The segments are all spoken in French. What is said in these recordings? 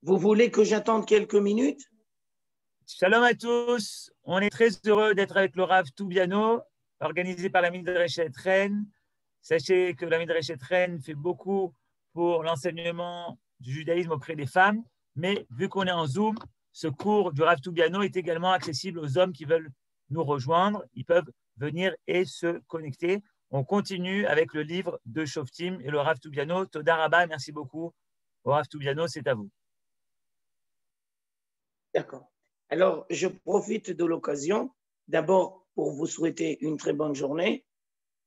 Vous voulez que j'attende quelques minutes? Shalom à tous. On est très heureux d'être avec le Rav Toubiano, organisé par la Midreshet Rennes. Sachez que la Midreshet Rennes fait beaucoup pour l'enseignement du judaïsme auprès des femmes, mais vu qu'on est en Zoom, ce cours du Rav Toubiano est également accessible aux hommes qui veulent nous rejoindre. Ils peuvent venir et se connecter. On continue avec le livre de Shoftim et le Rav Toubiano. Toda Rabba, merci beaucoup. Au Rav Toubiano, c'est à vous. D'accord. Alors, je profite de l'occasion, d'abord pour vous souhaiter une très bonne journée,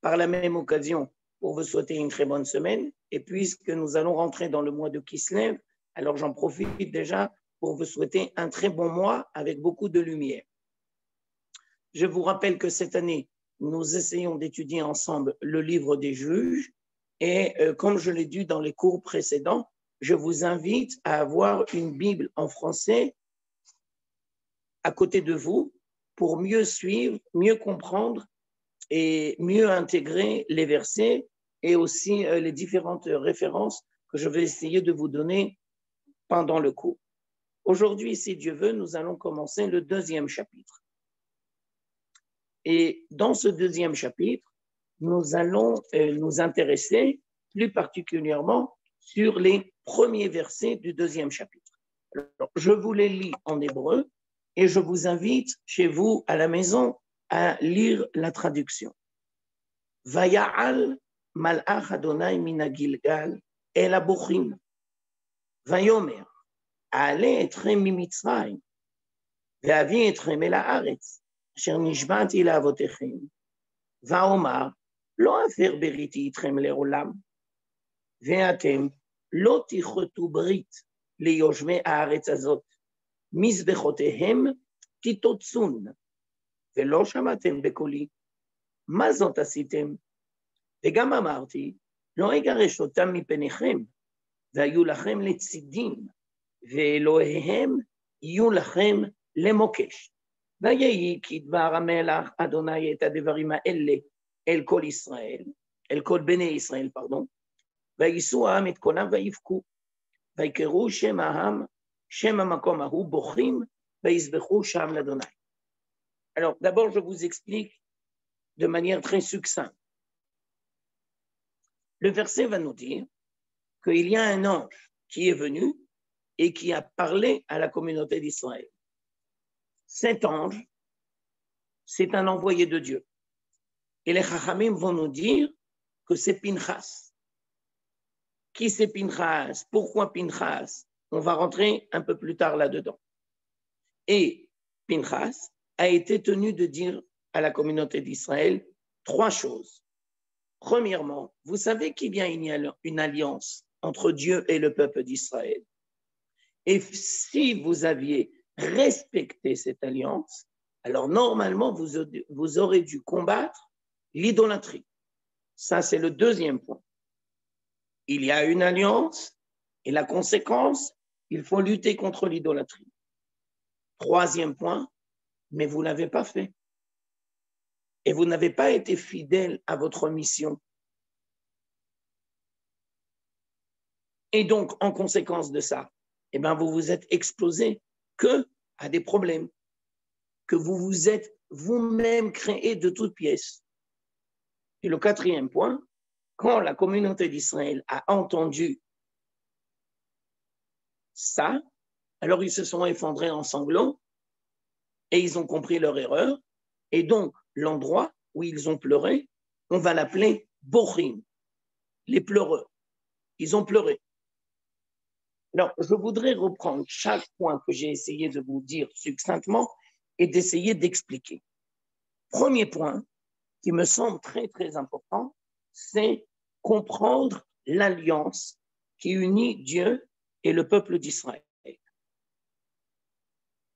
par la même occasion pour vous souhaiter une très bonne semaine, et puisque nous allons rentrer dans le mois de Kislev, alors j'en profite déjà pour vous souhaiter un très bon mois avec beaucoup de lumière. Je vous rappelle que cette année, nous essayons d'étudier ensemble le livre des juges, et comme je l'ai dit dans les cours précédents, je vous invite à avoir une Bible en français à côté de vous pour mieux suivre, mieux comprendre et mieux intégrer les versets et aussi les différentes références que je vais essayer de vous donner pendant le cours. Aujourd'hui, si Dieu veut, nous allons commencer le deuxième chapitre. Et dans ce deuxième chapitre, nous allons nous intéresser plus particulièrement sur les premiers versets du deuxième chapitre. Alors, je vous les lis en hébreu et je vous invite chez vous à la maison à lire la traduction. Vaya'al malach Adonai min Gilgal el abochim. Vayomer, ale etrem mimitzrayim, ve'avi etrem el haaretz, asher nishba'ti la'avotechem. Vaomar, lo afer beriti itrem le'olam, ve'atem lo tichotu brit liyoshvei haaretz azot. מזבחותיהם תיתוצון, ולא שמעתם בקולי, מה זאת עשיתם? וגם אמרתי, לא אגרש אותם מפניכם, והיו לכם לצידים, ואלוהיהם יהיו לכם למוקש. ויהי כי דבר המלך אדוני את הדברים האלה אל כל ישראל, אל כל בני ישראל, ויישאו העם את קולם ויבכו, ויקראו שם העם Shem Amakom Ahu Bochim Veizbechu Sham Ladonai. Alors, d'abord, je vous explique de manière très succincte. Le verset va nous dire qu'il y a un ange qui est venu et qui a parlé à la communauté d'Israël. Cet ange, c'est un envoyé de Dieu. Et les Chachamim vont nous dire que c'est Pinchas. Qui c'est Pinchas? Pourquoi Pinchas? On va rentrer un peu plus tard là-dedans. Et Pinchas a été tenu de dire à la communauté d'Israël trois choses. Premièrement, vous savez qu'il y a une alliance entre Dieu et le peuple d'Israël. Et si vous aviez respecté cette alliance, alors normalement, vous aurez dû combattre l'idolâtrie. Ça, c'est le deuxième point. Il y a une alliance et la conséquence, il faut lutter contre l'idolâtrie. Troisième point, mais vous ne l'avez pas fait. Et vous n'avez pas été fidèle à votre mission. Et donc, en conséquence de ça, eh bien, vous vous êtes exposé à des problèmes que vous vous êtes vous-même créés de toutes pièces. Et le quatrième point, quand la communauté d'Israël a entendu ça, alors ils se sont effondrés en sanglots et ils ont compris leur erreur. Et donc, l'endroit où ils ont pleuré, on va l'appeler Bochim, les pleureux. Ils ont pleuré. Alors, je voudrais reprendre chaque point que j'ai essayé de vous dire succinctement et d'essayer d'expliquer. Premier point qui me semble très, très important, c'est comprendre l'alliance qui unit Dieu et le peuple d'Israël.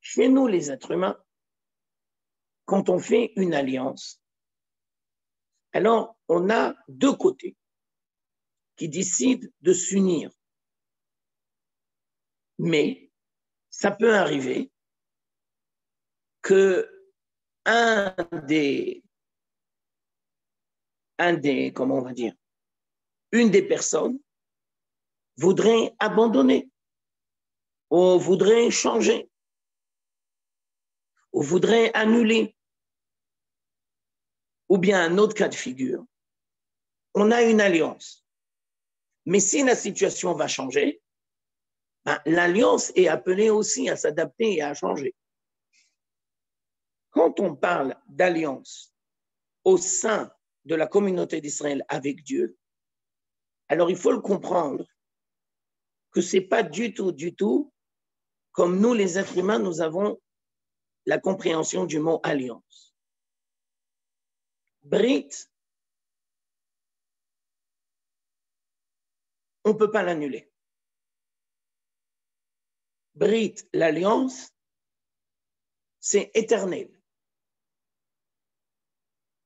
Chez nous, les êtres humains, quand on fait une alliance, alors on a deux côtés qui décident de s'unir. Mais ça peut arriver que comment on va dire, une des personnes voudrait abandonner on voudrait changer, on voudrait annuler. Ou bien un autre cas de figure, on a une alliance. Mais si la situation va changer, ben, l'alliance est appelée aussi à s'adapter et à changer. Quand on parle d'alliance au sein de la communauté d'Israël avec Dieu, alors il faut le comprendre que ce n'est pas du tout, comme nous les êtres humains, nous avons la compréhension du mot alliance. Brit, on ne peut pas l'annuler. Brit, l'alliance, c'est éternel.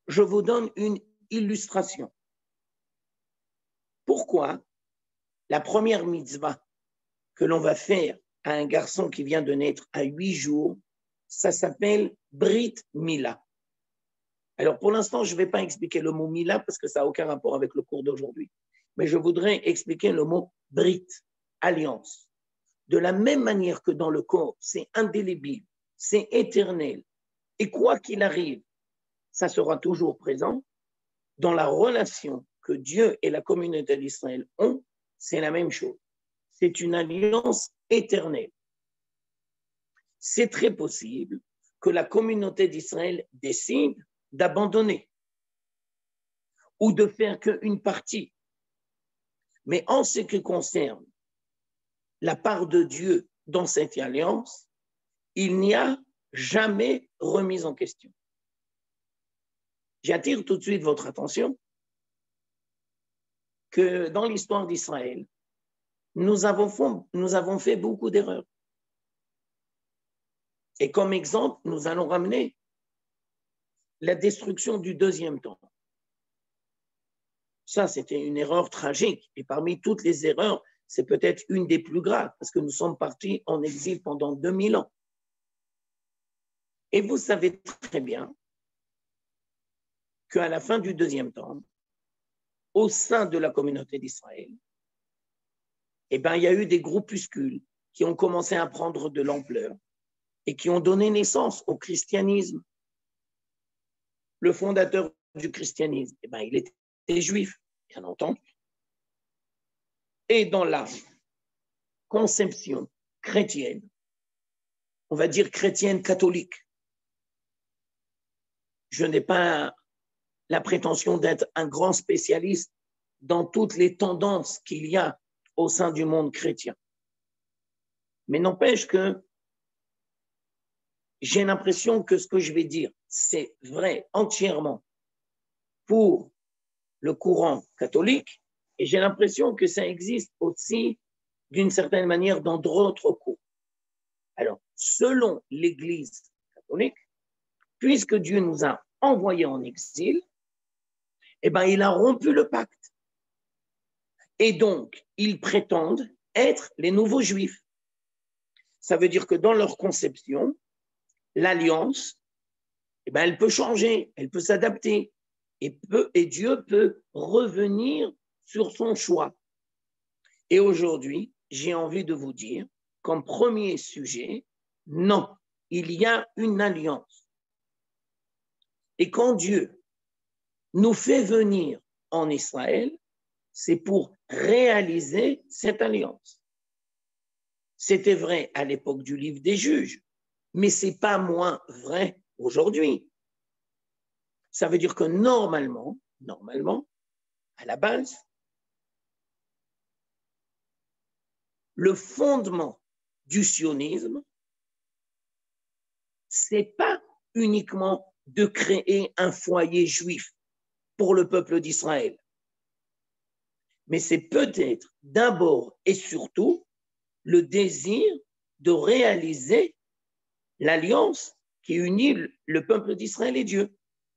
Je vous donne une illustration. Pourquoi la première mitzvah que l'on va faire à un garçon qui vient de naître à 8 jours, ça s'appelle Brit Mila. Alors pour l'instant, je ne vais pas expliquer le mot Mila parce que ça n'a aucun rapport avec le cours d'aujourd'hui. Mais je voudrais expliquer le mot Brit, alliance. De la même manière que dans le corps, c'est indélébile, c'est éternel. Et quoi qu'il arrive, ça sera toujours présent. Dans la relation que Dieu et la communauté d'Israël ont, c'est la même chose. C'est une alliance éternelle. C'est très possible que la communauté d'Israël décide d'abandonner ou de faire qu'une partie. Mais en ce qui concerne la part de Dieu dans cette alliance, il n'y a jamais remise en question. J'attire tout de suite votre attention que dans l'histoire d'Israël, nous avons fait beaucoup d'erreurs. Et comme exemple, nous allons ramener la destruction du deuxième temple. Ça, c'était une erreur tragique. Et parmi toutes les erreurs, c'est peut-être une des plus graves, parce que nous sommes partis en exil pendant 2000 ans. Et vous savez très bien qu'à la fin du deuxième temple, au sein de la communauté d'Israël, il y a eu des groupuscules qui ont commencé à prendre de l'ampleur et qui ont donné naissance au christianisme. Le fondateur du christianisme, il était juif, bien entendu. Et dans la conception chrétienne, on va dire chrétienne catholique, je n'ai pas la prétention d'être un grand spécialiste dans toutes les tendances qu'il y a au sein du monde chrétien. Mais n'empêche que j'ai l'impression que ce que je vais dire, c'est vrai entièrement pour le courant catholique, et j'ai l'impression que ça existe aussi d'une certaine manière dans d'autres cours. Alors, selon l'Église catholique, puisque Dieu nous a envoyés en exil, il a rompu le pacte. Et donc, ils prétendent être les nouveaux juifs. Ça veut dire que dans leur conception, l'alliance, elle peut changer, elle peut s'adapter. Et Dieu peut revenir sur son choix. Et aujourd'hui, j'ai envie de vous dire, comme premier sujet, non, il y a une alliance. Et quand Dieu nous fait venir en Israël, c'est pour réaliser cette alliance. C'était vrai à l'époque du livre des Juges, mais ce n'est pas moins vrai aujourd'hui. Ça veut dire que normalement, à la base, le fondement du sionisme, ce n'est pas uniquement de créer un foyer juif pour le peuple d'Israël, mais c'est peut-être d'abord et surtout le désir de réaliser l'alliance qui unit le peuple d'Israël et Dieu.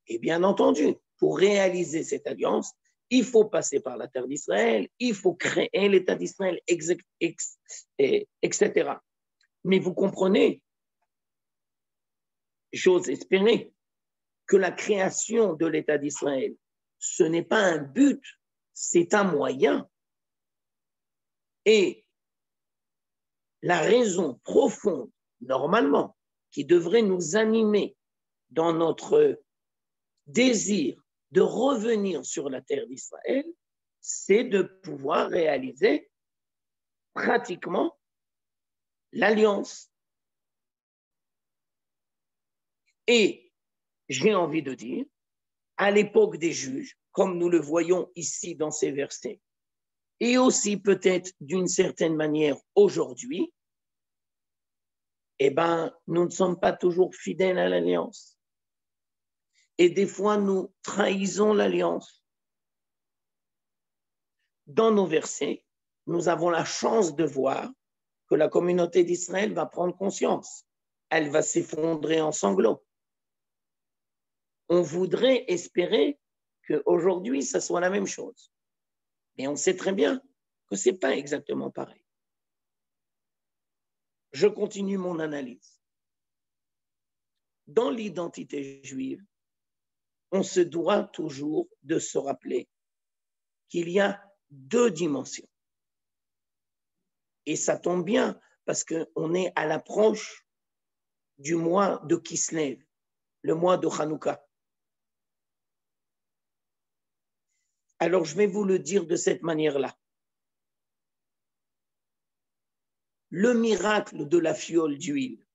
Et bien entendu, pour réaliser cette alliance, il faut passer par la terre d'Israël, il faut créer l'État d'Israël, etc. Mais vous comprenez, j'ose espérer que la création de l'État d'Israël, ce n'est pas un but, c'est un moyen. Et la raison profonde, normalement, qui devrait nous animer dans notre désir de revenir sur la terre d'Israël, c'est de pouvoir réaliser pratiquement l'alliance. Et j'ai envie de dire, à l'époque des juges, comme nous le voyons ici dans ces versets, et aussi peut-être d'une certaine manière aujourd'hui, eh bien, nous ne sommes pas toujours fidèles à l'alliance. Et des fois, nous trahissons l'alliance. Dans nos versets, nous avons la chance de voir que la communauté d'Israël va prendre conscience. Elle va s'effondrer en sanglots. On voudrait espérer qu'aujourd'hui, ça soit la même chose. Mais on sait très bien que ce n'est pas exactement pareil. Je continue mon analyse. Dans l'identité juive, on se doit toujours de se rappeler qu'il y a deux dimensions. Et ça tombe bien parce qu'on est à l'approche du mois de Kislev, le mois de Hanouka. Alors, je vais vous le dire de cette manière-là. Le miracle de la fiole d'huile.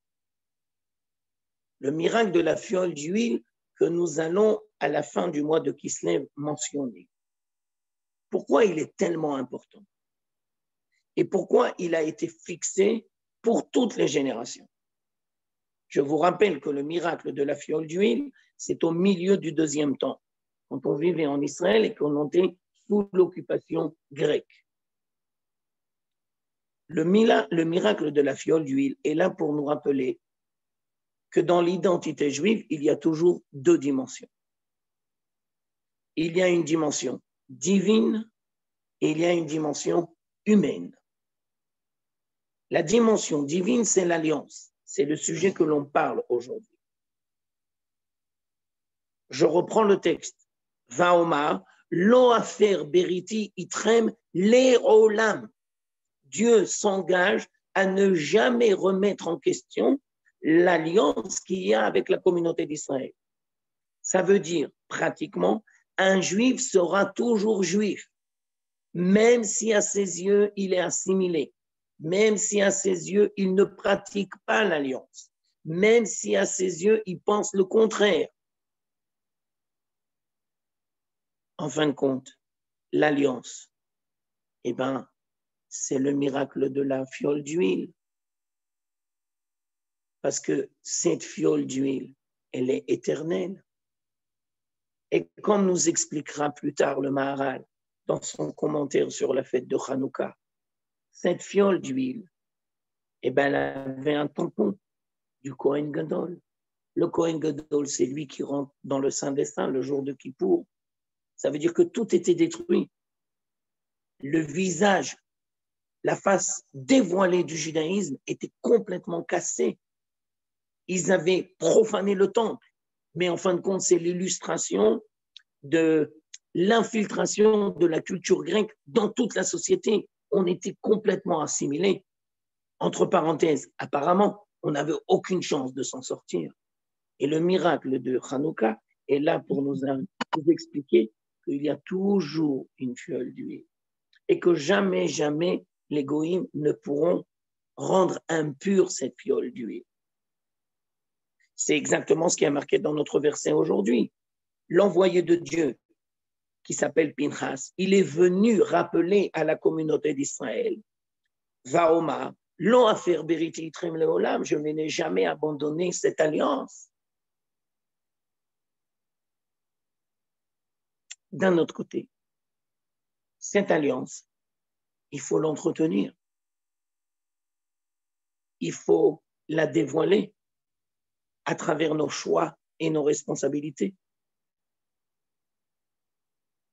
Le miracle de la fiole d'huile que nous allons, à la fin du mois de Kislev, mentionner. Pourquoi il est tellement important? Et pourquoi il a été fixé pour toutes les générations? Je vous rappelle que le miracle de la fiole d'huile, c'est au milieu du deuxième temps, quand on vivait en Israël et qu'on était sous l'occupation grecque. Le miracle de la fiole d'huile est là pour nous rappeler que dans l'identité juive, il y a toujours deux dimensions. Il y a une dimension divine et il y a une dimension humaine. La dimension divine, c'est l'alliance. C'est le sujet que l'on parle aujourd'hui. Je reprends le texte. Vaomar, lo afer beriti itrem le'olam. Dieu s'engage à ne jamais remettre en question l'alliance qu'il y a avec la communauté d'Israël. Ça veut dire, pratiquement, un juif sera toujours juif, même si à ses yeux, il est assimilé, même si à ses yeux, il ne pratique pas l'alliance, même si à ses yeux, il pense le contraire. En fin de compte, l'alliance, eh bien, c'est le miracle de la fiole d'huile. Parce que cette fiole d'huile, elle est éternelle. Et comme nous expliquera plus tard le Maharal dans son commentaire sur la fête de Hanouka, cette fiole d'huile, eh ben, elle avait un tampon du Kohen Gadol. Le Kohen Gadol, c'est lui qui rentre dans le Saint des Saints le jour de Kippour. Ça veut dire que tout était détruit. Le visage, la face dévoilée du judaïsme était complètement cassée. Ils avaient profané le temple. Mais en fin de compte, c'est l'illustration de l'infiltration de la culture grecque dans toute la société. On était complètement assimilés. Entre parenthèses, apparemment, on n'avait aucune chance de s'en sortir. Et le miracle de Hanouka est là pour nous expliquer qu'il y a toujours une fiole d'huile et que jamais, jamais les goïms ne pourront rendre impure cette fiole d'huile. C'est exactement ce qui est marqué dans notre verset aujourd'hui. L'envoyé de Dieu, qui s'appelle Pinchas, il est venu rappeler à la communauté d'Israël, Vaoma, l'on a fait beriti itrem leolam, je ne n'ai jamais abandonné cette alliance. D'un autre côté, cette alliance, il faut l'entretenir. Il faut la dévoiler à travers nos choix et nos responsabilités.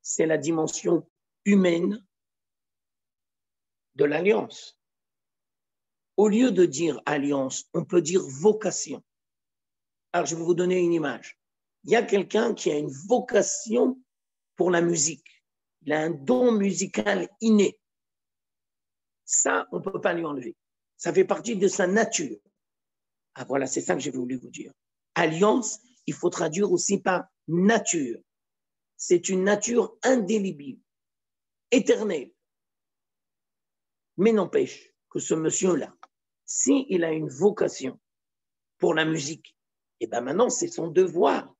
C'est la dimension humaine de l'alliance. Au lieu de dire alliance, on peut dire vocation. Alors, je vais vous donner une image. Il y a quelqu'un qui a une vocation pour la musique. Il a un don musical inné. Ça, on ne peut pas lui enlever. Ça fait partie de sa nature. Ah voilà, c'est ça que j'ai voulu vous dire. Alliance, il faut traduire aussi par nature. C'est une nature indélébile, éternelle. Mais n'empêche que ce monsieur-là, s'il a une vocation pour la musique, et bien maintenant, c'est son devoir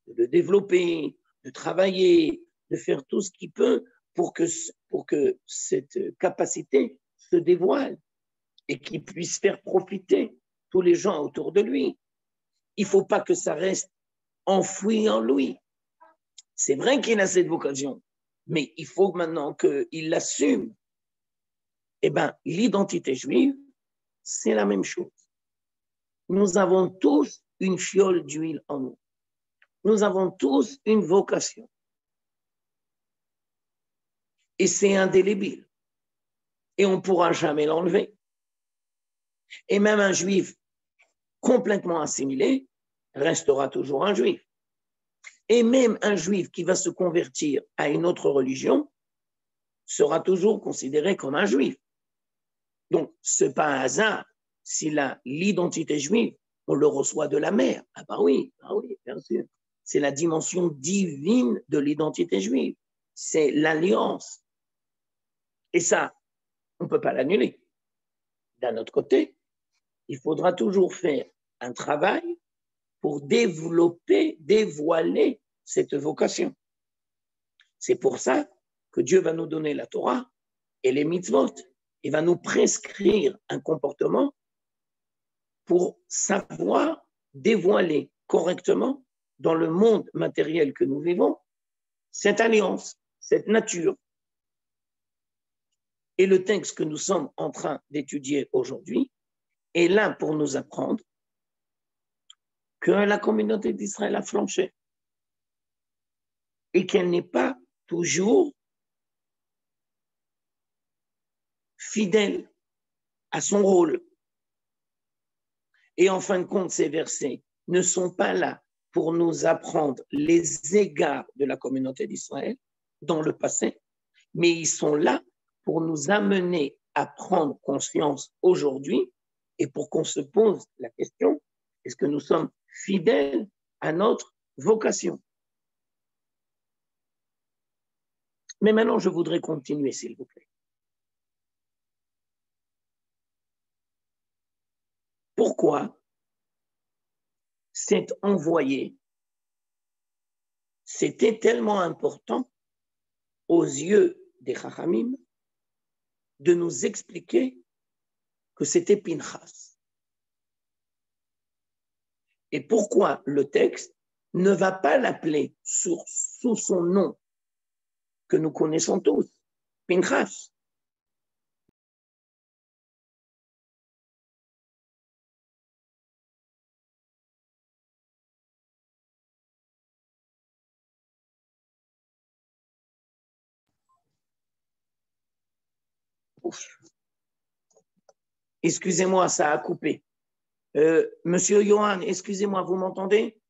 de le développer, de travailler, de faire tout ce qu'il peut pour que cette capacité se dévoile et qu'il puisse faire profiter tous les gens autour de lui. Il ne faut pas que ça reste enfoui en lui. C'est vrai qu'il a cette vocation, mais il faut maintenant qu'il l'assume. Eh bien, l'identité juive, c'est la même chose. Nous avons tous une fiole d'huile en nous. Nous avons tous une vocation. Et c'est indélébile. Et on ne pourra jamais l'enlever. Et même un juif complètement assimilé restera toujours un juif. Et même un juif qui va se convertir à une autre religion sera toujours considéré comme un juif. Donc, ce n'est pas un hasard s'il a l'identité juive, on le reçoit de la mère. Ah oui, bien sûr. C'est la dimension divine de l'identité juive. C'est l'alliance. Et ça, on ne peut pas l'annuler. D'un autre côté, il faudra toujours faire un travail pour développer, dévoiler cette vocation. C'est pour ça que Dieu va nous donner la Torah et les mitzvot. Il va nous prescrire un comportement pour savoir dévoiler correctement dans le monde matériel que nous vivons cette alliance, cette nature. Et le texte que nous sommes en train d'étudier aujourd'hui est là pour nous apprendre que la communauté d'Israël a flanché et qu'elle n'est pas toujours fidèle à son rôle. Et en fin de compte, ces versets ne sont pas là pour nous apprendre les égards de la communauté d'Israël dans le passé, mais ils sont là pour nous amener à prendre conscience aujourd'hui et pour qu'on se pose la question, est-ce que nous sommes fidèles à notre vocation? Mais maintenant, je voudrais continuer, s'il vous plaît. Pourquoi cet envoyé, c'était tellement important aux yeux des Chachamim de nous expliquer que c'était Pinchas. Et pourquoi le texte ne va pas l'appeler sous son nom que nous connaissons tous, Pinchas. Excusez-moi, ça a coupé. Monsieur Johan, excusez-moi, vous m'entendez?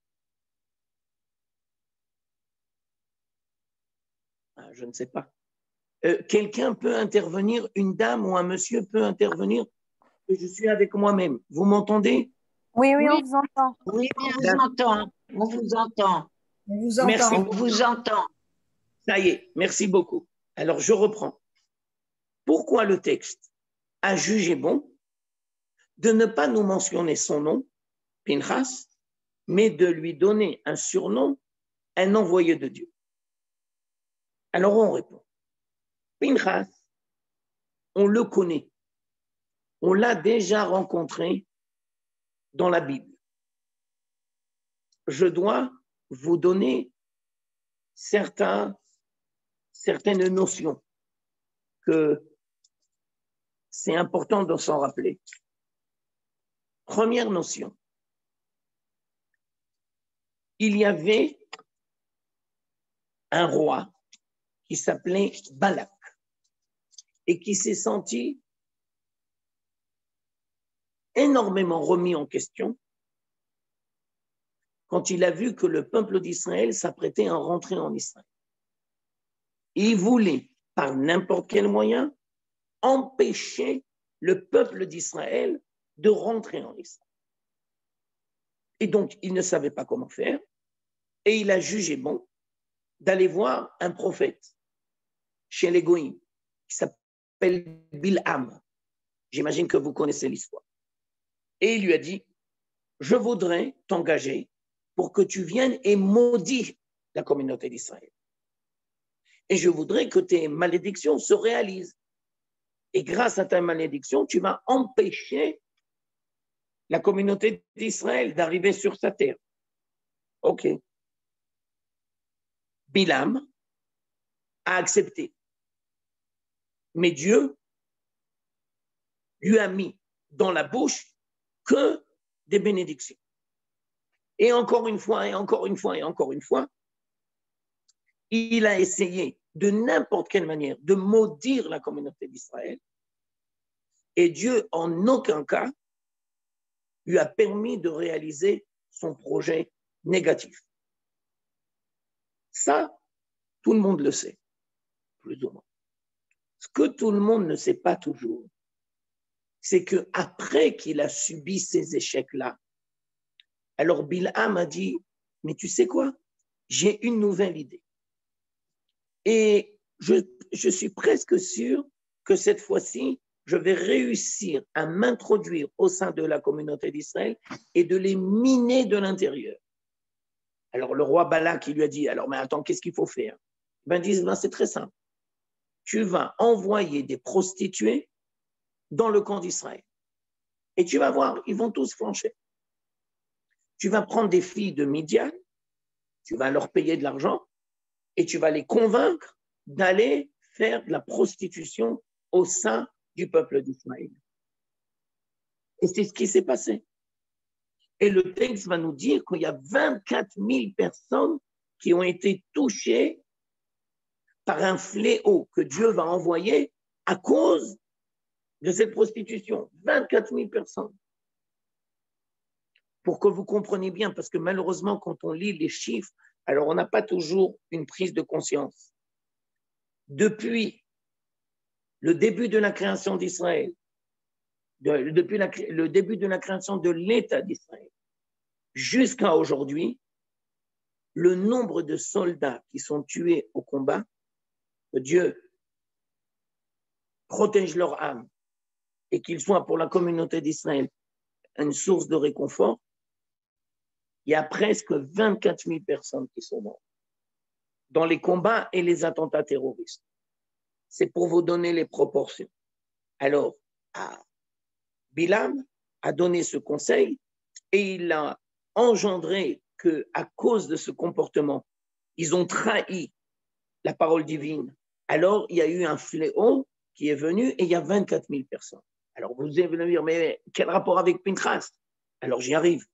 Je ne sais pas. Quelqu'un peut intervenir, une dame ou un monsieur peut intervenir, je suis avec moi-même. Vous m'entendez? Oui, on vous entend. Oui, on vous entend. On vous entend. On vous entend. Merci. On vous entend. Ça y est, merci beaucoup. Alors, je reprends. Pourquoi le texte a jugé bon de ne pas nous mentionner son nom, Pinchas, mais de lui donner un surnom, un envoyé de Dieu? Alors, on répond. Pinchas, on le connaît. On l'a déjà rencontré dans la Bible. Je dois vous donner certaines notions que c'est important de s'en rappeler. Première notion. Il y avait un roi qui s'appelait Balak et qui s'est senti énormément remis en question quand il a vu que le peuple d'Israël s'apprêtait à rentrer en Israël. Il voulait, par n'importe quel moyen, empêcher le peuple d'Israël de rentrer en Israël. Et donc, il ne savait pas comment faire, et il a jugé bon d'aller voir un prophète chez les Goïms, qui s'appelle Bilham. J'imagine que vous connaissez l'histoire. Et il lui a dit, je voudrais t'engager pour que tu viennes et maudis la communauté d'Israël. Et je voudrais que tes malédictions se réalisent. Et grâce à ta malédiction, tu vas empêcher la communauté d'Israël d'arriver sur sa terre. OK. Bilam a accepté. Mais Dieu lui a mis dans la bouche que des bénédictions. Et encore une fois, et encore une fois, et encore une fois, il a essayé de n'importe quelle manière de maudire la communauté d'Israël. Et Dieu, en aucun cas, lui a permis de réaliser son projet négatif. Ça, tout le monde le sait, plus ou moins. Ce que tout le monde ne sait pas toujours, c'est qu'après qu'il a subi ces échecs-là, alors Bilham a dit, mais tu sais quoi, j'ai une nouvelle idée. Et je suis presque sûr que cette fois-ci, je vais réussir à m'introduire au sein de la communauté d'Israël et de les miner de l'intérieur. Alors le roi Balak, il lui a dit, alors mais attends, qu'est-ce qu'il faut faire? Ben, ils disent, ben, c'est très simple. Tu vas envoyer des prostituées dans le camp d'Israël. Et tu vas voir, ils vont tous flancher. Tu vas prendre des filles de Midian, tu vas leur payer de l'argent et tu vas les convaincre d'aller faire de la prostitution au sein du peuple d'Israël. Et c'est ce qui s'est passé. Et le texte va nous dire qu'il y a 24 000 personnes qui ont été touchées par un fléau que Dieu va envoyer à cause de cette prostitution. 24 000 personnes. Pour que vous compreniez bien, parce que malheureusement, quand on lit les chiffres, alors on n'a pas toujours une prise de conscience. Depuis le début de la création d'Israël, depuis le début de la création de l'État d'Israël, jusqu'à aujourd'hui, le nombre de soldats qui sont tués au combat, que Dieu protège leur âme et qu'ils soient pour la communauté d'Israël une source de réconfort, il y a presque 24 000 personnes qui sont mortes dans les combats et les attentats terroristes. C'est pour vous donner les proportions. Alors, Bilham a donné ce conseil et il a engendré qu'à cause de ce comportement, ils ont trahi la parole divine. Alors, il y a eu un fléau qui est venu et il y a 24 000 personnes. Alors, vous allez me dire, mais quel rapport avec Pinchas? Alors, j'y arrive.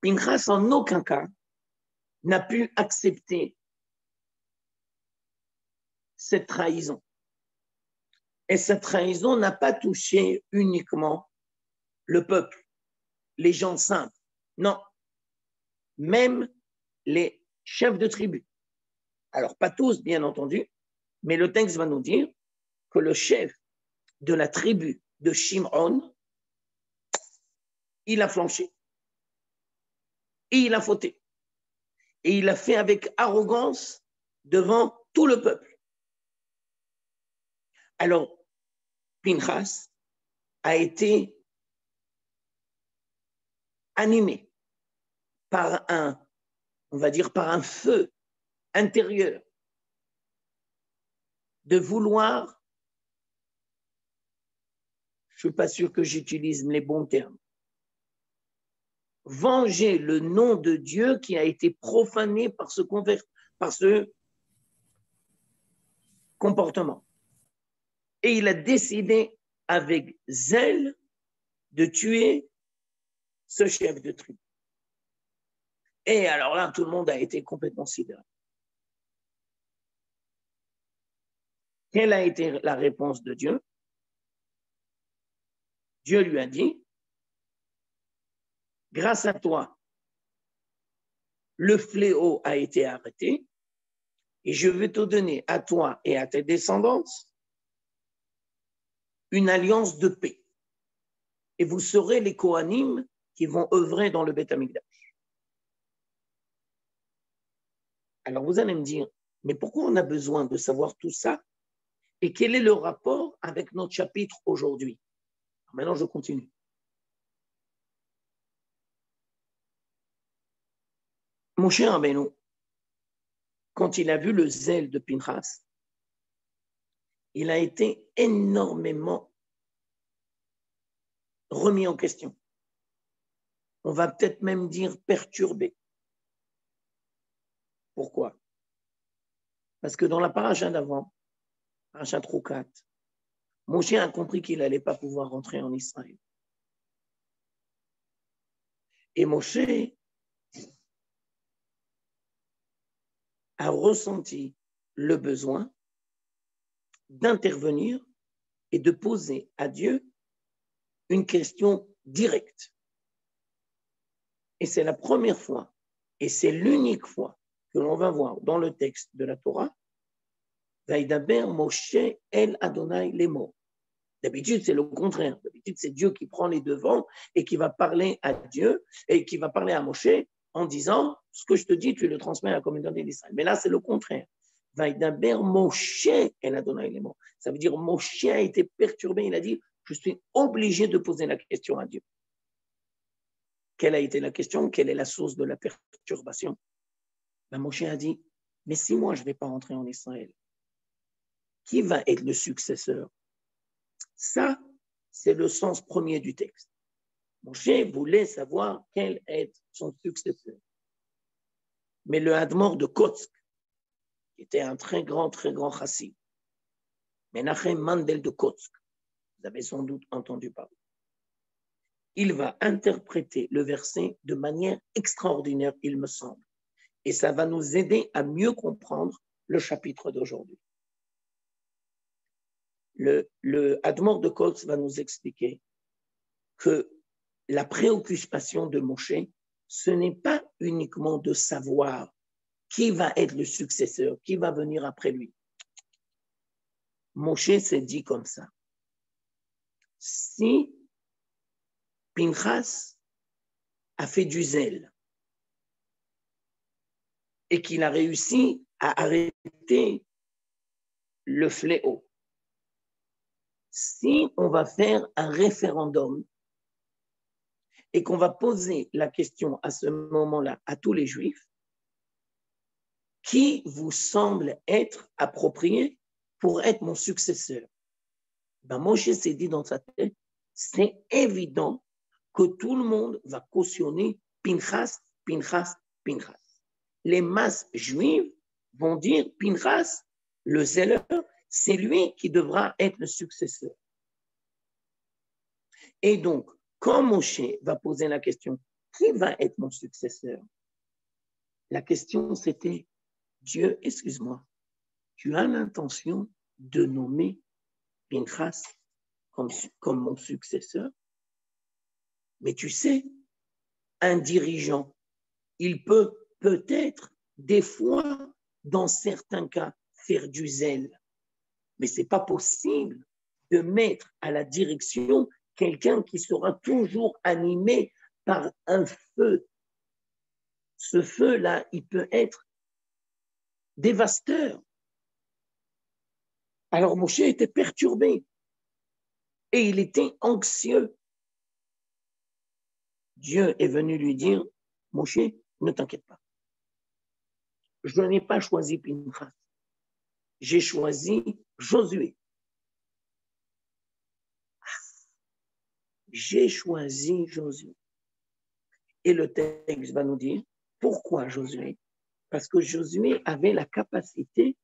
Pinchas, en aucun cas, n'a pu accepter cette trahison. Et cette trahison n'a pas touché uniquement le peuple, les gens simples. Non, même les chefs de tribu. Alors, pas tous, bien entendu, mais le texte va nous dire que le chef de la tribu de Shimron, il a flanché. Et il a fauté. Et il l'a fait avec arrogance devant tout le peuple. Alors, Pinchas a été animé par on va dire, par un feu intérieur de vouloir, je ne suis pas sûr que j'utilise les bons termes, venger le nom de Dieu qui a été profané par ce comportement. Et il a décidé avec zèle de tuer ce chef de tribu. Et alors là, tout le monde a été complètement sidéré. Quelle a été la réponse de Dieu? Dieu lui a dit, grâce à toi, le fléau a été arrêté et je vais te donner à toi et à tes descendants une alliance de paix. Et vous serez les Kohanim qui vont œuvrer dans le Beth Amikdash. Alors vous allez me dire, mais pourquoi on a besoin de savoir tout ça? Et quel est le rapport avec notre chapitre aujourd'hui? Maintenant, je continue. Mon cher Rabbeinu, quand il a vu le zèle de Pinchas, il a été énormément remis en question. On va peut-être même dire perturbé. Pourquoi? Parce que dans la paracha d'avant, paracha Troukat, Moshe a compris qu'il n'allait pas pouvoir rentrer en Israël. Et Moshe a ressenti le besoin d'intervenir et de poser à Dieu une question directe. Et c'est la première fois, et c'est l'unique fois que l'on va voir dans le texte de la Torah, Vaïdaber Moshe El Adonai Lemo. D'habitude, c'est le contraire. D'habitude, c'est Dieu qui prend les devants et qui va parler à Dieu et qui va parler à Moshe en disant, ce que je te dis, tu le transmets à la communauté d'Israël. Mais là, c'est le contraire. Vaïdaber Moshe El Adonai Lemo. Ça veut dire Moshe a été perturbé. Il a dit, je suis obligé de poser la question à Dieu. Quelle a été la question? Quelle est la source de la perturbation? Ben, Moshe a dit, mais si moi, je ne vais pas rentrer en Israël, qui va être le successeur? Ça, c'est le sens premier du texte. Moshe voulait savoir quel est son successeur. Mais le Hadmor de Kotsk, qui était un très grand chassid, Menachem Mandel de Kotsk, vous avez sans doute entendu parler, il va interpréter le verset de manière extraordinaire, il me semble. Et ça va nous aider à mieux comprendre le chapitre d'aujourd'hui. Le Hadmor de Kotsk va nous expliquer que la préoccupation de Moshe, ce n'est pas uniquement de savoir qui va être le successeur, qui va venir après lui. Moshe s'est dit comme ça. Si Pinchas a fait du zèle et qu'il a réussi à arrêter le fléau, si on va faire un référendum et qu'on va poser la question à ce moment-là à tous les Juifs, qui vous semble être approprié pour être mon successeur? Ben Moshe s'est dit dans sa tête, c'est évident que tout le monde va cautionner Pinchas, Pinchas, Pinchas. Les masses juives vont dire Pinchas, le zéleur, c'est lui qui devra être le successeur. Et donc, quand Moshe va poser la question, qui va être mon successeur? La question c'était, Dieu, excuse-moi, tu as l'intention de nommer Pinchas comme mon successeur? Mais tu sais, un dirigeant, il peut peut-être, des fois, dans certains cas, faire du zèle. Mais ce n'est pas possible de mettre à la direction quelqu'un qui sera toujours animé par un feu. Ce feu-là, il peut être dévastateur. Alors Moshe était perturbé et il était anxieux. Dieu est venu lui dire, Moshe, ne t'inquiète pas. Je n'ai pas choisi Pinchas. J'ai choisi Josué. J'ai choisi Josué. Et le texte va nous dire, pourquoi Josué? Parce que Josué avait la capacité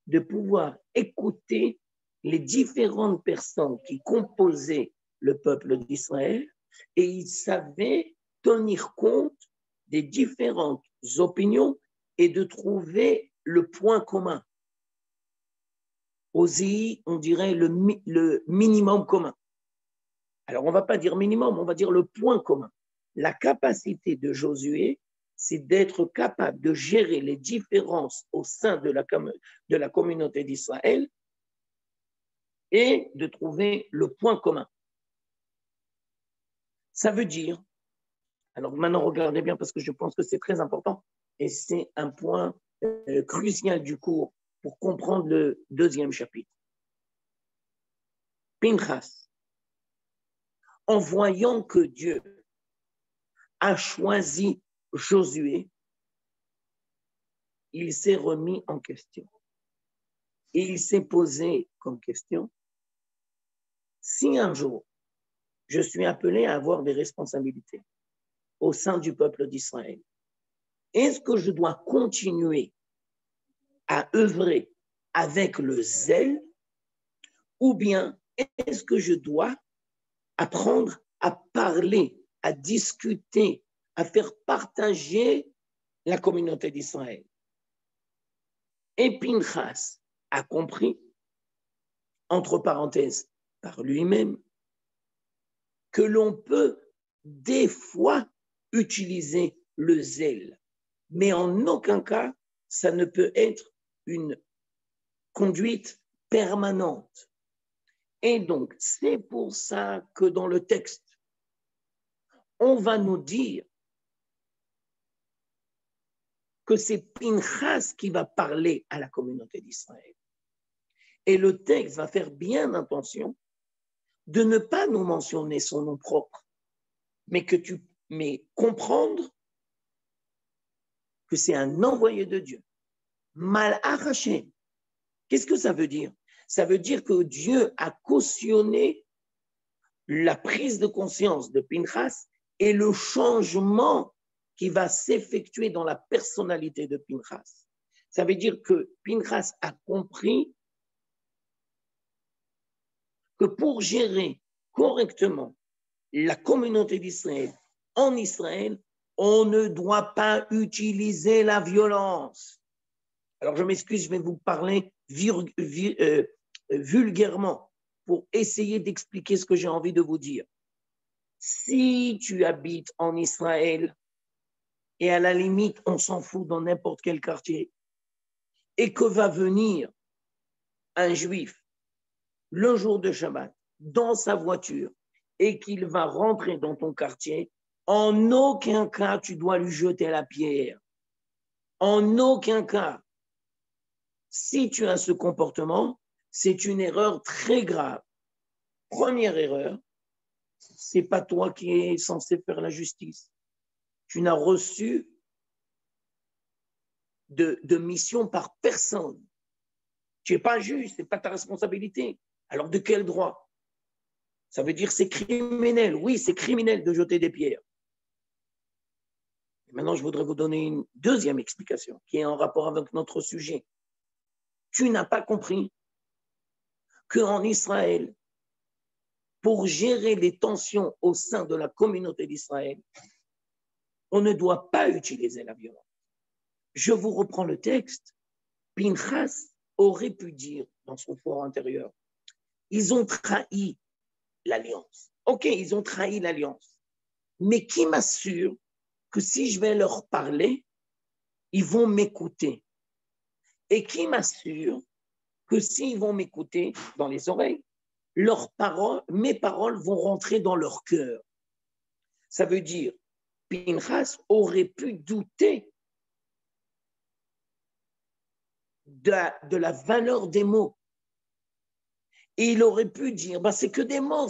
de pouvoir écouter les différentes personnes qui composaient le peuple d'Israël et il savait tenir compte des différentes opinions et de trouver le point commun. Osée, on dirait le minimum commun. Alors, on ne va pas dire minimum, on va dire le point commun. La capacité de Josué, c'est d'être capable de gérer les différences au sein de la communauté d'Israël et de trouver le point commun. Ça veut dire, alors maintenant regardez bien parce que je pense que c'est très important et c'est un point crucial du cours pour comprendre le deuxième chapitre. Pinchas, en voyant que Dieu a choisi Josué, il s'est remis en question. Et il s'est posé comme question, si un jour je suis appelé à avoir des responsabilités au sein du peuple d'Israël, est-ce que je dois continuer à œuvrer avec le zèle ou bien est-ce que je dois apprendre à parler, à discuter, à faire partager la communauté d'Israël? Et Pinchas a compris, entre parenthèses, par lui-même, que l'on peut des fois utiliser le zèle, mais en aucun cas, ça ne peut être une conduite permanente. Et donc, c'est pour ça que dans le texte, on va nous dire que c'est Pinchas qui va parler à la communauté d'Israël. Et le texte va faire bien attention de ne pas nous mentionner son nom propre, mais comprendre que c'est un envoyé de Dieu. Malach Hashem. Qu'est-ce que ça veut dire? Ça veut dire que Dieu a cautionné la prise de conscience de Pinchas et le changement qui va s'effectuer dans la personnalité de Pinchas. Ça veut dire que Pinchas a compris que pour gérer correctement la communauté d'Israël en Israël, on ne doit pas utiliser la violence. Alors je m'excuse, je vais vous parler vulgairement pour essayer d'expliquer ce que j'ai envie de vous dire. Si tu habites en Israël et à la limite on s'en fout dans n'importe quel quartier et que va venir un juif le jour de Shabbat dans sa voiture et qu'il va rentrer dans ton quartier, en aucun cas tu dois lui jeter la pierre. En aucun cas. Si tu as ce comportement, c'est une erreur très grave. Première erreur, c'est pas toi qui es censé faire la justice. Tu n'as reçu de mission par personne. Tu n'es pas juge, ce n'est pas ta responsabilité. Alors de quel droit? Ça veut dire c'est criminel. Oui, c'est criminel de jeter des pierres. Et maintenant, je voudrais vous donner une deuxième explication qui est en rapport avec notre sujet. Tu n'as pas compris qu'en Israël, pour gérer les tensions au sein de la communauté d'Israël, on ne doit pas utiliser la violence. Je vous reprends le texte. Pinchas aurait pu dire dans son fort intérieur, ils ont trahi l'alliance. Ok, ils ont trahi l'alliance. Mais qui m'assure que si je vais leur parler, ils vont m'écouter? Et qui m'assure que s'ils vont m'écouter dans les oreilles, mes paroles vont rentrer dans leur cœur? Ça veut dire, Pinchas aurait pu douter de la valeur des mots. Et il aurait pu dire, bah, c'est que des mots,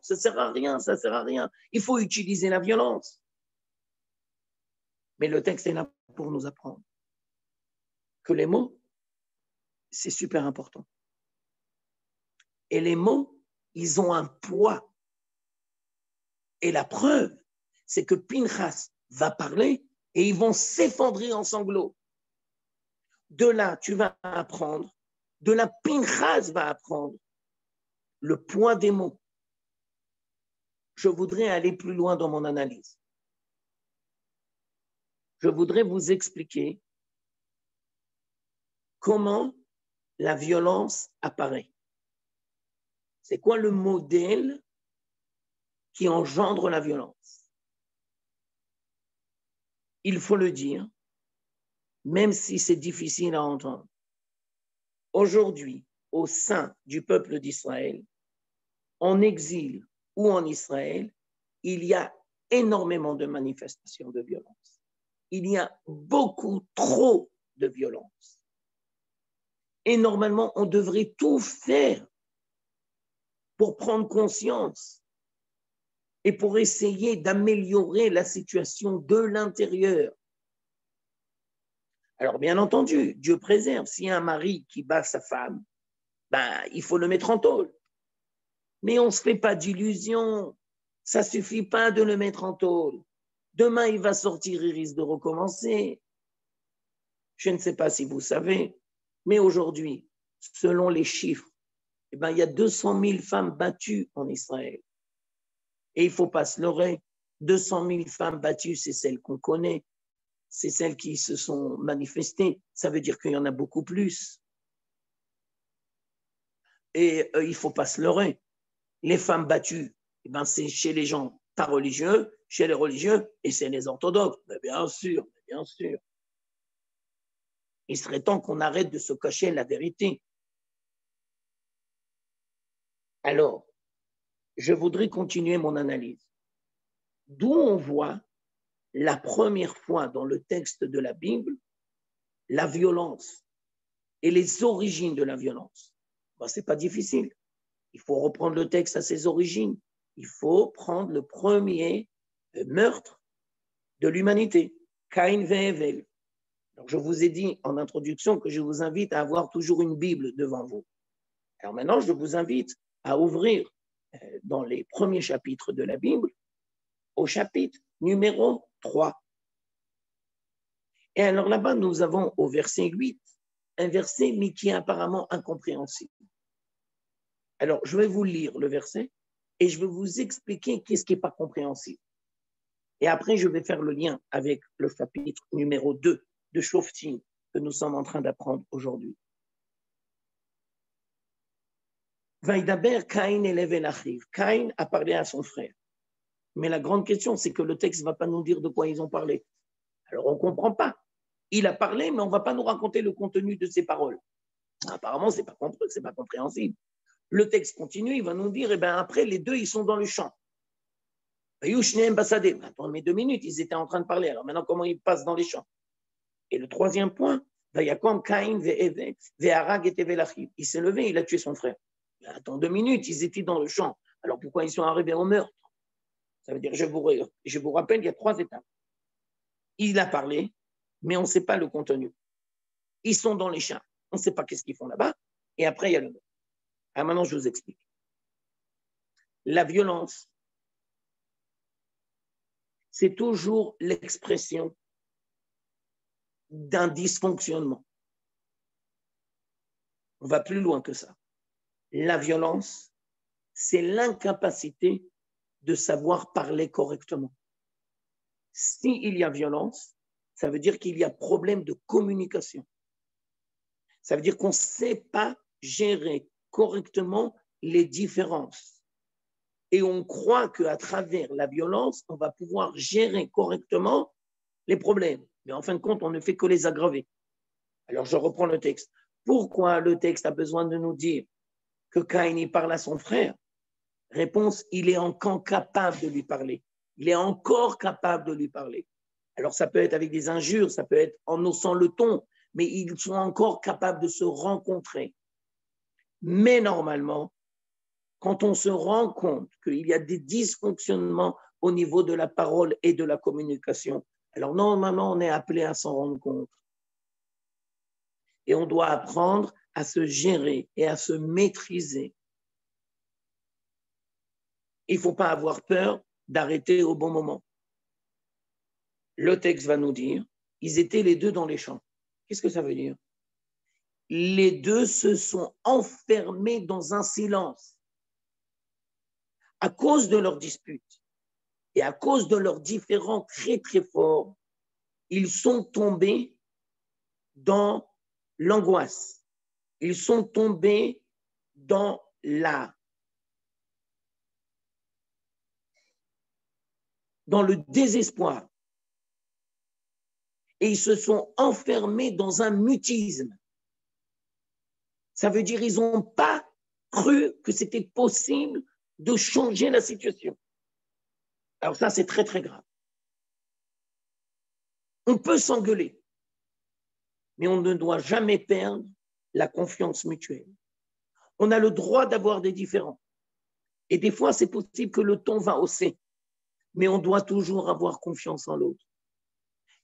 ça ne sert à rien, ça ne sert à rien. Il faut utiliser la violence. Mais le texte est là pour nous apprendre que les mots, c'est super important. Et les mots, ils ont un poids. Et la preuve, c'est que Pinchas va parler et ils vont s'effondrer en sanglots. De là, tu vas apprendre, de là, Pinchas va apprendre le poids des mots. Je voudrais aller plus loin dans mon analyse. Je voudrais vous expliquer comment la violence apparaît. C'est quoi le modèle qui engendre la violence? Il faut le dire, même si c'est difficile à entendre. Aujourd'hui, au sein du peuple d'Israël, en exil ou en Israël, il y a énormément de manifestations de violence. Il y a beaucoup trop de violence. Et normalement, on devrait tout faire pour prendre conscience et pour essayer d'améliorer la situation de l'intérieur. Alors, bien entendu, Dieu préserve. S'il y a un mari qui bat sa femme, il faut le mettre en tôle. Mais on ne se fait pas d'illusions. Ça ne suffit pas de le mettre en tôle. Demain, il va sortir, il risque de recommencer. Je ne sais pas si vous savez, mais aujourd'hui, selon les chiffres, il y a 200 000 femmes battues en Israël. Et il ne faut pas se leurrer. 200 000 femmes battues, c'est celles qu'on connaît. C'est celles qui se sont manifestées. Ça veut dire qu'il y en a beaucoup plus. Et il ne faut pas se leurrer. Les femmes battues, c'est chez les gens pas religieux, chez les religieux, et c'est les orthodoxes. Mais bien sûr, bien sûr. Il serait temps qu'on arrête de se cacher la vérité. Alors, je voudrais continuer mon analyse. D'où on voit la première fois dans le texte de la Bible la violence et les origines de la violence. Ce n'est pas difficile. Il faut reprendre le texte à ses origines. Il faut prendre le premier meurtre de l'humanité, Caïn et Hevel. Alors, je vous ai dit en introduction que je vous invite à avoir toujours une Bible devant vous. Alors maintenant, je vous invite à ouvrir dans les premiers chapitres de la Bible au chapitre numéro 3. Et alors là-bas, nous avons au verset 8 un verset, mais qui est apparemment incompréhensible. Alors, je vais vous lire le verset et je vais vous expliquer qu'est-ce qui n'est pas compréhensible. Et après, je vais faire le lien avec le chapitre numéro 2 de Shoftim que nous sommes en train d'apprendre aujourd'hui. Vaïdaber Caïn élève l'achiv. Caïn a parlé à son frère. Mais la grande question, c'est que le texte ne va pas nous dire de quoi ils ont parlé. Alors, on ne comprend pas. Il a parlé, mais on ne va pas nous raconter le contenu de ses paroles. Apparemment, ce n'est pas compris, c'est pas compréhensible. Le texte continue, il va nous dire, après, les deux, ils sont dans le champ. Attends, mais 2 minutes, ils étaient en train de parler. Alors maintenant, comment ils passent dans les champs? Et le troisième point, il s'est levé, il a tué son frère. Attends 2 minutes, ils étaient dans le champ. Alors pourquoi ils sont arrivés au meurtre? Ça veut dire, je vous rappelle, il y a 3 étapes. Il a parlé, mais on ne sait pas le contenu. Ils sont dans les champs, on ne sait pas qu'est-ce qu'ils font là-bas. Et après, il y a le meurtre. Alors maintenant, je vous explique. La violence, c'est toujours l'expression d'un dysfonctionnement. On va plus loin que ça. La violence, c'est l'incapacité de savoir parler correctement. S'il y a violence, ça veut dire qu'il y a problème de communication. Ça veut dire qu'on ne sait pas gérer correctement les différences. Et on croit qu'à travers la violence, on va pouvoir gérer correctement les problèmes. Mais en fin de compte, on ne fait que les aggraver. Alors, je reprends le texte. Pourquoi le texte a besoin de nous dire que Caïn y parle à son frère? Réponse, il est encore capable de lui parler. Il est encore capable de lui parler. Alors, ça peut être avec des injures, ça peut être en haussant le ton, mais ils sont encore capables de se rencontrer. Mais normalement, quand on se rend compte qu'il y a des dysfonctionnements au niveau de la parole et de la communication, alors normalement, on est appelé à s'en rendre compte. Et on doit apprendre à se gérer et à se maîtriser. Il ne faut pas avoir peur d'arrêter au bon moment. Le texte va nous dire, ils étaient les deux dans les champs. Qu'est-ce que ça veut dire? Les deux se sont enfermés dans un silence. À cause de leur dispute et à cause de leurs différends très très forts, ils sont tombés dans l'angoisse. Ils sont tombés dans le désespoir. Et ils se sont enfermés dans un mutisme. Ça veut dire qu'ils n'ont pas cru que c'était possible de changer la situation. Alors ça, c'est très, très grave. On peut s'engueuler, mais on ne doit jamais perdre la confiance mutuelle. On a le droit d'avoir des différends. Et des fois, c'est possible que le ton va hausser, mais on doit toujours avoir confiance en l'autre.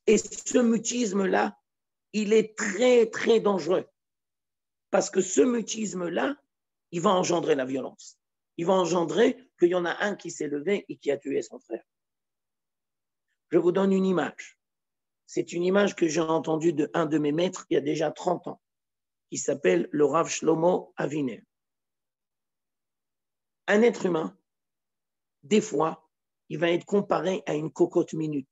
Et ce mutisme-là, il est très, très dangereux. Parce que ce mutisme-là, il va engendrer la violence. Il va engendrer qu'il y en a un qui s'est levé et qui a tué son frère. Je vous donne une image. C'est une image que j'ai entendue d'un de mes maîtres il y a déjà 30 ans, qui s'appelle le Rav Shlomo Aviner. Un être humain, des fois, il va être comparé à une cocotte minute.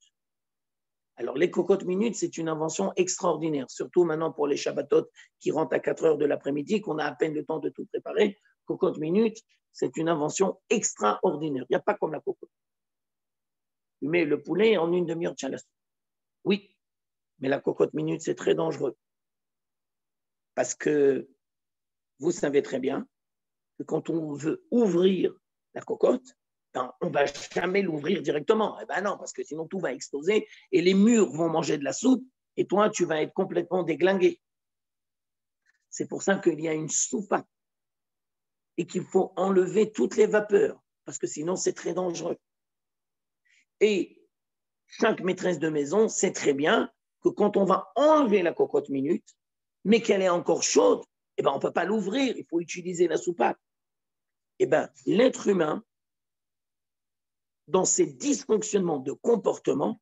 Alors, les cocottes minutes, c'est une invention extraordinaire, surtout maintenant pour les Shabbatot qui rentrent à 4 heures de l'après-midi, qu'on a à peine le temps de tout préparer. Cocotte minute, c'est une invention extraordinaire. Il n'y a pas comme la cocotte. Tu mets le poulet en une demi-heure, tiens la soupe. Oui, mais la cocotte minute, c'est très dangereux. Parce que vous savez très bien que quand on veut ouvrir la cocotte, ben, on ne va jamais l'ouvrir directement. Eh ben non, parce que sinon tout va exploser et les murs vont manger de la soupe et toi, tu vas être complètement déglingué. C'est pour ça qu'il y a une soupape et qu'il faut enlever toutes les vapeurs parce que sinon, c'est très dangereux. Et chaque maîtresse de maison sait très bien que quand on va enlever la cocotte minute, mais qu'elle est encore chaude, eh ben, on ne peut pas l'ouvrir, il faut utiliser la soupape. Eh ben, l'être humain, dans ses dysfonctionnements de comportement,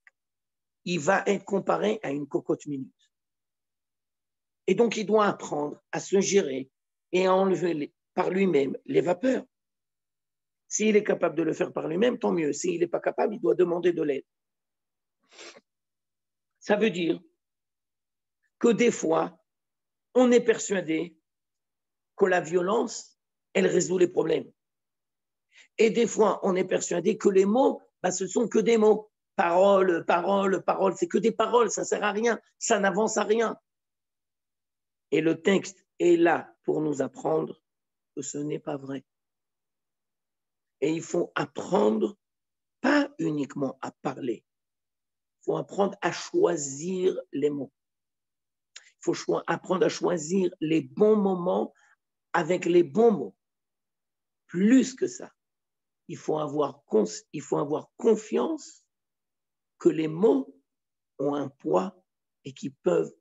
il va être comparé à une cocotte minute. Et donc, il doit apprendre à se gérer et à enlever par lui-même les vapeurs. S'il est capable de le faire par lui-même, tant mieux. S'il n'est pas capable, il doit demander de l'aide. Ça veut dire que des fois, on est persuadé que la violence, elle résout les problèmes. Et des fois, on est persuadé que les mots, ben, ce sont que des mots. Parole, parole, parole, c'est que des paroles, ça ne sert à rien, ça n'avance à rien. Et le texte est là pour nous apprendre que ce n'est pas vrai. Et il faut apprendre, pas uniquement à parler, il faut apprendre à choisir les mots. Il faut apprendre à choisir les bons moments avec les bons mots. Plus que ça, il faut avoir confiance que les mots ont un poids et qui peuvent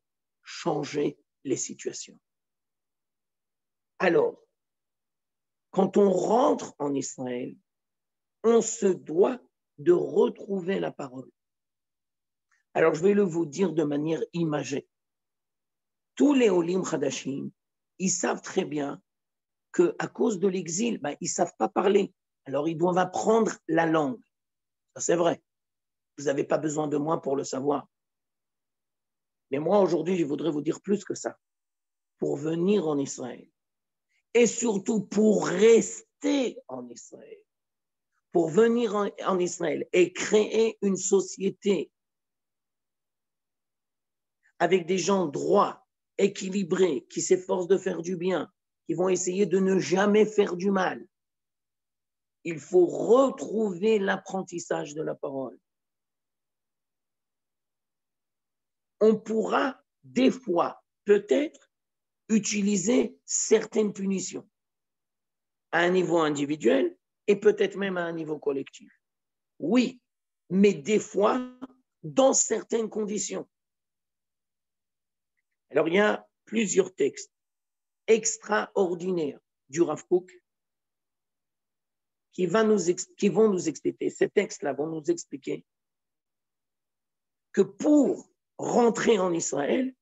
changer les situations. Alors, quand on rentre en Israël, on se doit de retrouver la parole. Alors, je vais le vous dire de manière imagée. Tous les Olim Hadashim, ils savent très bien qu'à cause de l'exil, ben, ils ne savent pas parler. Alors, ils doivent apprendre la langue. Ça, c'est vrai. Vous n'avez pas besoin de moi pour le savoir. Mais moi, aujourd'hui, je voudrais vous dire plus que ça. Pour venir en Israël, et surtout pour rester en Israël, pour venir en Israël et créer une société avec des gens droits, équilibrés, qui s'efforcent de faire du bien, qui vont essayer de ne jamais faire du mal. Il faut retrouver l'apprentissage de la parole. On pourra des fois, peut-être, utiliser certaines punitions à un niveau individuel et peut-être même à un niveau collectif. Oui, mais des fois, dans certaines conditions. Alors, il y a plusieurs textes extraordinaires du Rav Kook qui vont nous expliquer, ces textes-là vont nous expliquer que pour rentrer en Israël,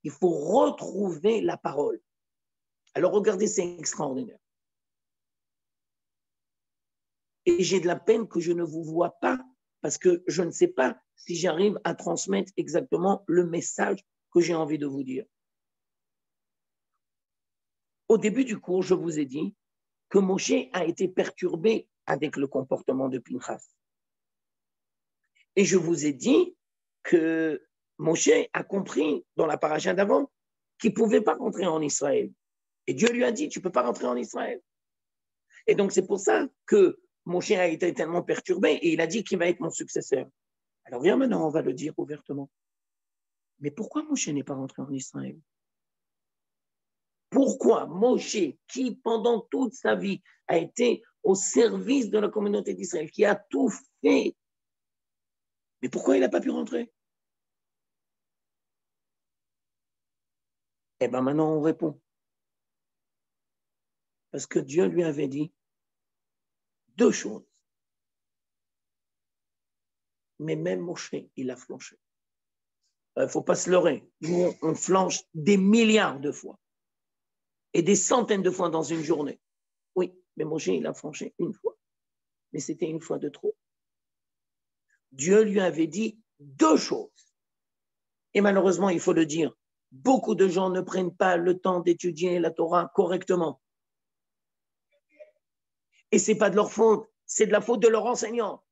il faut retrouver la parole. Alors, regardez, c'est extraordinaire. Et j'ai de la peine que je ne vous vois pas parce que je ne sais pas si j'arrive à transmettre exactement le message que j'ai envie de vous dire. Au début du cours, je vous ai dit que Moshe a été perturbé avec le comportement de Pinchas. Et je vous ai dit que Moshe a compris dans la paracha d'avant qu'il ne pouvait pas rentrer en Israël. Et Dieu lui a dit, tu ne peux pas rentrer en Israël. Et donc, c'est pour ça que Moshe a été tellement perturbé et il a dit qu'il va être mon successeur. Alors, viens maintenant, on va le dire ouvertement. Mais pourquoi Moshe n'est pas rentré en Israël? Pourquoi Moshe, qui pendant toute sa vie a été au service de la communauté d'Israël, qui a tout fait, mais pourquoi il n'a pas pu rentrer? Eh bien, maintenant, on répond. Parce que Dieu lui avait dit deux choses. Mais même Moshe, il a flanché. Il ne faut pas se leurrer. Nous, on flanche des milliards de fois. Et des centaines de fois dans une journée. Oui, mais Moshe, il a flanché une fois. Mais c'était une fois de trop. Dieu lui avait dit deux choses. Et malheureusement, il faut le dire, beaucoup de gens ne prennent pas le temps d'étudier la Torah correctement. Et ce n'est pas de leur faute, c'est de la faute de leur enseignant.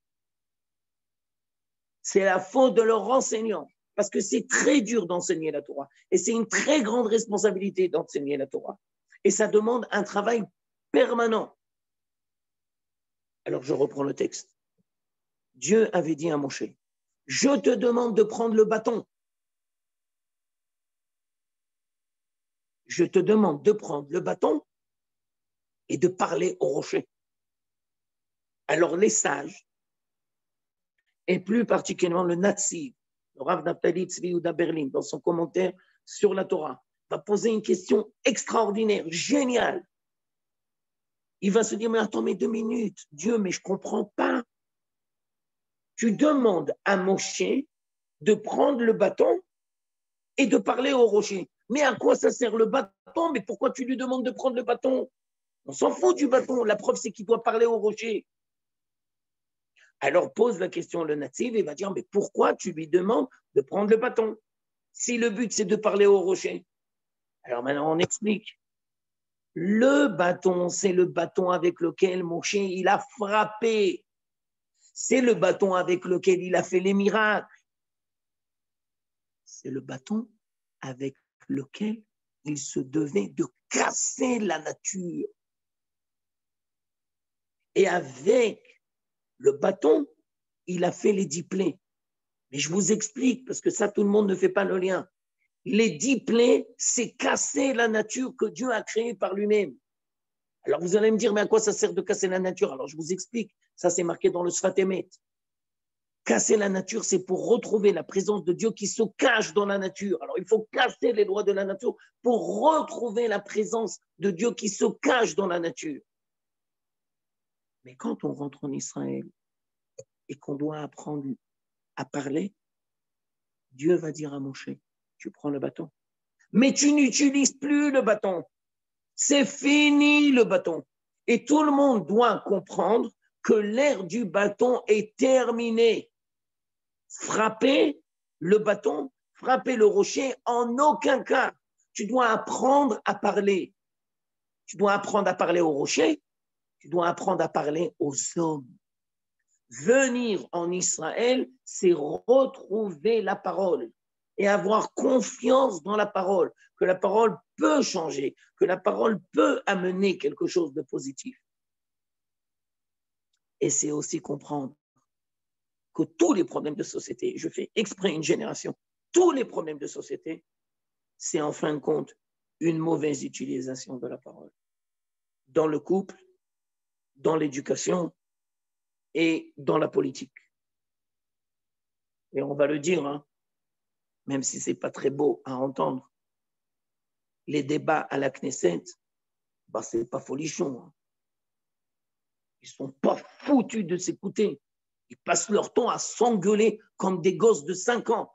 C'est la faute de leur enseignant. Parce que c'est très dur d'enseigner la Torah. Et c'est une très grande responsabilité d'enseigner la Torah. Et ça demande un travail permanent. Alors je reprends le texte. Dieu avait dit à Moshe, je te demande de prendre le bâton. Je te demande de prendre le bâton et de parler au rocher. Alors les sages, et plus particulièrement le Nazi, le Rav Naftali Tzvi Yehuda Berlin, dans son commentaire sur la Torah, va poser une question extraordinaire, géniale. Il va se dire, mais attends, mais 2 minutes, Dieu, mais je ne comprends pas. Tu demandes à Moshe de prendre le bâton et de parler au rocher. Mais à quoi ça sert le bâton? Mais pourquoi tu lui demandes de prendre le bâton? On s'en fout du bâton. La preuve, c'est qu'il doit parler au rocher. Alors pose la question le natif et va dire, mais pourquoi tu lui demandes de prendre le bâton? Si le but, c'est de parler au rocher. Alors maintenant, on explique. Le bâton, c'est le bâton avec lequel Moshe, il a frappé. C'est le bâton avec lequel il a fait les miracles. C'est le bâton avec lequel il se devait de casser la nature. Et avec le bâton, il a fait les 10 plaies. Mais je vous explique, parce que ça, tout le monde ne fait pas le lien. Les 10 plaies, c'est casser la nature que Dieu a créée par lui-même. Alors vous allez me dire, mais à quoi ça sert de casser la nature? Alors je vous explique. Ça, c'est marqué dans le Sfat Emet. Casser la nature, c'est pour retrouver la présence de Dieu qui se cache dans la nature. Alors, il faut casser les lois de la nature pour retrouver la présence de Dieu qui se cache dans la nature. Mais quand on rentre en Israël et qu'on doit apprendre à parler, Dieu va dire à Moshe, tu prends le bâton. Mais tu n'utilises plus le bâton. C'est fini le bâton. Et tout le monde doit comprendre que l'ère du bâton est terminée. Frapper le bâton, frapper le rocher, en aucun cas. Tu dois apprendre à parler. Tu dois apprendre à parler au rocher, tu dois apprendre à parler aux hommes. Venir en Israël, c'est retrouver la parole et avoir confiance dans la parole, que la parole peut changer, que la parole peut amener quelque chose de positif. Et c'est aussi comprendre que tous les problèmes de société, je fais exprès une génération, tous les problèmes de société, c'est en fin de compte une mauvaise utilisation de la parole. Dans le couple, dans l'éducation et dans la politique. Et on va le dire, hein, même si ce n'est pas très beau à entendre, les débats à la Knesset, bah, ce n'est pas folichon. Hein. Ils ne sont pas foutus de s'écouter. Ils passent leur temps à s'engueuler comme des gosses de 5 ans.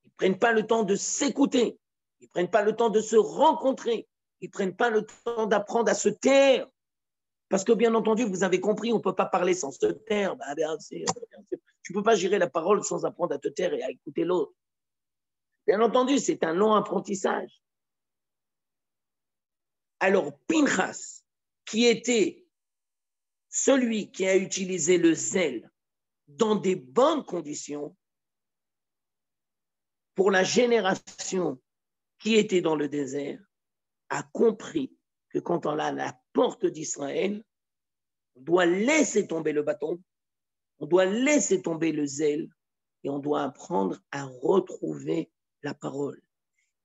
Ils ne prennent pas le temps de s'écouter. Ils ne prennent pas le temps de se rencontrer. Ils ne prennent pas le temps d'apprendre à se taire. Parce que bien entendu, vous avez compris, on ne peut pas parler sans se taire. Tu ne peux pas gérer la parole sans apprendre à te taire et à écouter l'autre. Bien entendu, c'est un long apprentissage. Alors, Pinchas, qui était celui qui a utilisé le zèle dans des bonnes conditions pour la génération qui était dans le désert, a compris que quand on est à la porte d'Israël, on doit laisser tomber le bâton, on doit laisser tomber le zèle et on doit apprendre à retrouver la parole.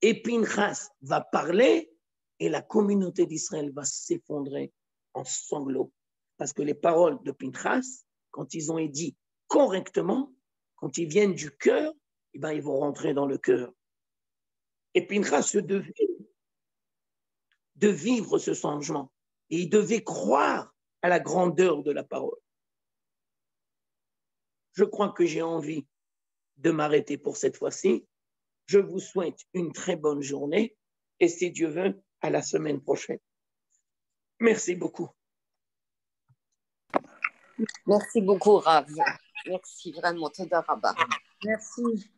Et Pinchas va parler et la communauté d'Israël va s'effondrer en sanglots. Parce que les paroles de Pinchas, quand ils ont été dites correctement, quand ils viennent du cœur, eh ben, ils vont rentrer dans le cœur. Et Pinchas se devait de vivre ce changement. Et il devait croire à la grandeur de la parole. Je crois que j'ai envie de m'arrêter pour cette fois-ci. Je vous souhaite une très bonne journée et si Dieu veut, à la semaine prochaine. Merci beaucoup. Merci beaucoup, Rav. Merci vraiment, Toda Rabba. Merci.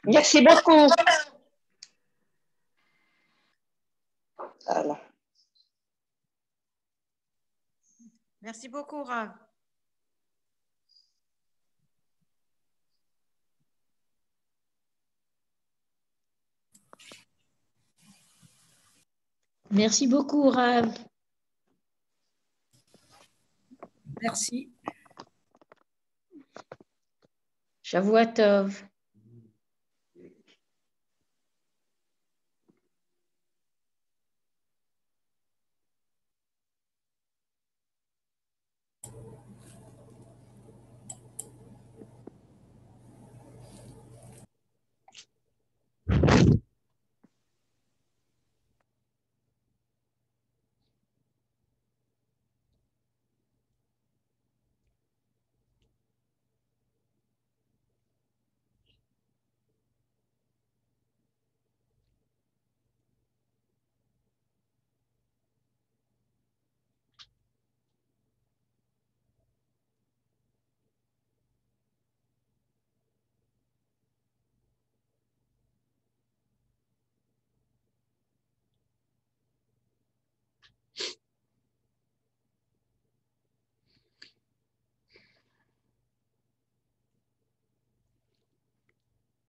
Merci beaucoup. Voilà. Merci beaucoup, Rav. Merci beaucoup, Rav. Merci. Shavua Tov.